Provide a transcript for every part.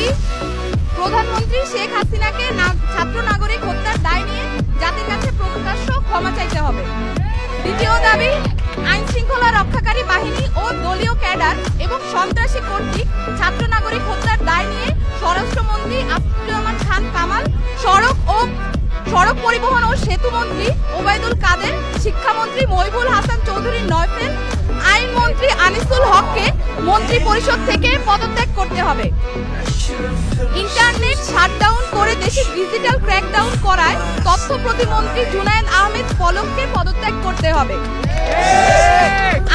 দাবি, প্রধানমন্ত্রী শেখ হাসিনাকে ছাত্র নাগরিক হত্যার দায় নিয়ে জাতির কাছে প্রকাশ্য ক্ষমা চাইতে হবে। দ্বিতীয় দাবি, আইন শৃঙ্খলা রক্ষাকারী বাহিনী ও দলীয় ক্যাডার এবং সন্ত্রাসী কর্তৃক ছাত্র নাগরিক হত্যার দায় নিয়ে স্বরাষ্ট্রমন্ত্রী আসাদুর রহমান খান কামাল, সড়ক পরিবহন ও সেতু মন্ত্রী ওবায়দুল কাদের, শিক্ষামন্ত্রী মহিবুল হাসান চৌধুরী নয়ফেল, আইনমন্ত্রী আনিসুল হককে মন্ত্রী পরিষদ থেকে পদত্যাগ করতে হবে। ইন্টারনেট শাটডাউন করে দেশে ডিজিটাল ক্র্যাকডাউন করায় তথ্য প্রতিমন্ত্রী জুনায়েদ আহমেদ পলককে পদত্যাগ করতে হবে।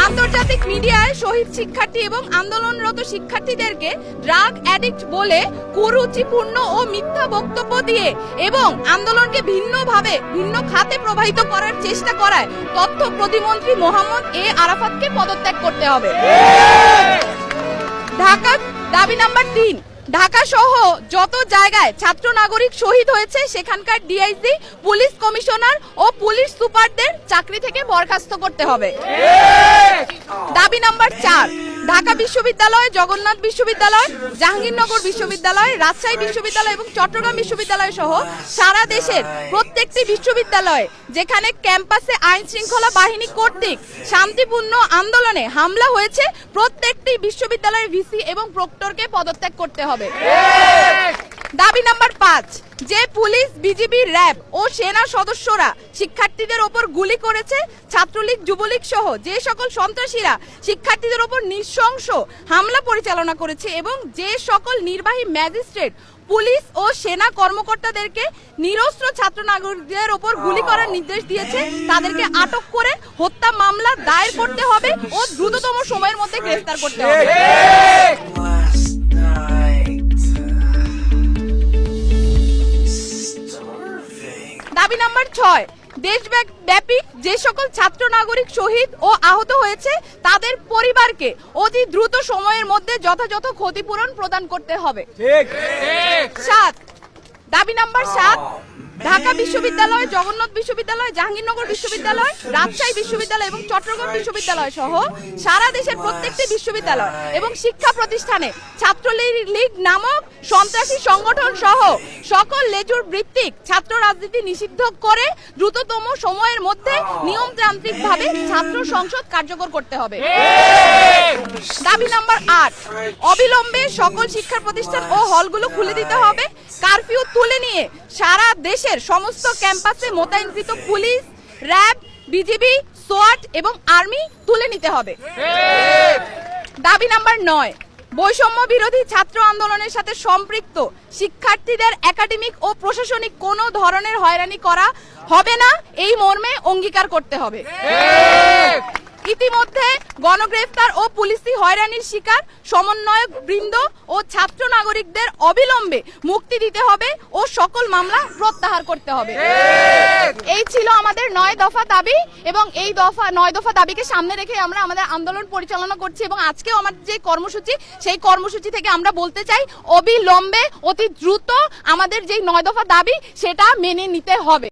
আন্তর্জাতিক মিডিয়ায় শহীদ শিক্ষার্থী এবং আন্দোলনরত শিক্ষার্থীদেরকে ড্রাগ অ্যাডিক্ট বলে কুরুচিপূর্ণ ও মিথ্যা বক্তব্য দিয়ে এবং আন্দোলনকে ভিন্ন খাতে প্রবাহিত করার চেষ্টা করায় তথ্য প্রতিমন্ত্রী মোহাম্মদ এ আরাফাতকে পদত্যাগ করতে হবে। ঢাকা দাবি নাম্বার 3, ঢাকা সহ যত জায়গায় ছাত্র নাগরিক শহীদ হয়েছে সেখানকার ডিআইজি, পুলিশ কমিশনার ও পুলিশ সুপারদের চাকরি থেকে বরখাস্ত করতে হবে। দাবি নাম্বার 4, ঢাকা বিশ্ববিদ্যালয়, জগন্নাথ বিশ্ববিদ্যালয়, জাহাঙ্গীরনগর বিশ্ববিদ্যালয়, রাজশাহী বিশ্ববিদ্যালয় এবং চট্টগ্রাম বিশ্ববিদ্যালয় সহ সারা দেশের প্রত্যেকটি বিশ্ববিদ্যালয়ে যেখানে ক্যাম্পাসে আইন শৃঙ্খলা বাহিনী কর্তৃক শান্তিপূর্ণ আন্দোলনে হামলা হয়েছে প্রত্যেকটি বিশ্ববিদ্যালয়ের ভিসি এবং প্রক্টরকে পদত্যাগ করতে হবে। দাবি নাম্বার 5, যে পুলিশ, বিজিবি, র্যাব ও সেনা সদস্যরা শিক্ষার্থীদের ওপর গুলি করেছে, ছাত্রলীগ, যুবলীগ সহ যে সকল সন্ত্রাসীরা শিক্ষার্থীদের ওপর নৃশংস হামলা পরিচালনা করেছে এবং যে সকল নির্বাহী ম্যাজিস্ট্রেট, পুলিশ ও সেনা কর্মকর্তাদেরকে নিরস্ত্র ছাত্র নাগরিকদের ওপর গুলি করার নির্দেশ দিয়েছে তাদেরকে আটক করে হত্যা মামলা দায়ের করতে হবে ও দ্রুততম সময়ের মধ্যে গ্রেফতার করতে হবে। দাবি নাম্বার 6, দেশব্যাপী যে সকল ছাত্র নাগরিক শহীদ ও আহত হয়েছে তাদের পরিবারকে অতি দ্রুত সময়ের মধ্যে যথাযথ ক্ষতিপূরণ প্রদান করতে হবে। 7, দাবি নাম্বার 7, ঢাকা বিশ্ববিদ্যালয়, জগন্নাথ বিশ্ববিদ্যালয়, জাহাঙ্গীরনগর বিশ্ববিদ্যালয়, রাজশাহী বিশ্ববিদ্যালয় এবং চট্টগ্রাম বিশ্ববিদ্যালয় সহ সারা দেশের প্রত্যেকটি বিশ্ববিদ্যালয় এবং শিক্ষা প্রতিষ্ঠানে ছাত্রলীগ নামক সন্ত্রাসী সংগঠন সহ সকল লেজুর ভিত্তিক ছাত্র রাজনীতি নিষিদ্ধ করে দ্রুততম সময়ের মধ্যে নিয়মতান্ত্রিকভাবে ছাত্র সংসদ কার্যকর করতে হবে। দাবি নাম্বার 8, অবিলম্বে সকল শিক্ষা প্রতিষ্ঠান ও হলগুলো খুলে দিতে হবে। কারফিউ তুলে নিয়ে সারা দেশের সমস্ত ক্যাম্পাসে মোতায়েনকৃত পুলিশ, র্যাব, বিজিবি, সোয়াট এবং আর্মি তুলে নিতে হবে। দাবি নাম্বার 9, বৈষম্য বিরোধী ছাত্র আন্দোলনের সাথে সম্পৃক্ত শিক্ষার্থীদের একাডেমিক ও প্রশাসনিক কোনো ধরনের হয়রানি করা হবে না এই মর্মে অঙ্গীকার করতে হবে। ইতিমধ্যে গণগ্রেফতার ও পুলিশি হয়রানির শিকার সমন্বয়ক বৃন্দ ও ছাত্র নাগরিকদের অবিলম্বে মুক্তি দিতে হবে ও সকল মামলা প্রত্যাহার করতে হবে। এই ছিল আমাদের 9 দফা দাবি এবং এই 9 দফা দাবিকে সামনে রেখে আমরা আমাদের আন্দোলন পরিচালনা করছি এবং আজকেও আমাদের যে কর্মসূচি সেই কর্মসূচি থেকে আমরা বলতে চাই অবিলম্বে অতি দ্রুত আমাদের যে 9 দফা দাবি সেটা মেনে নিতে হবে।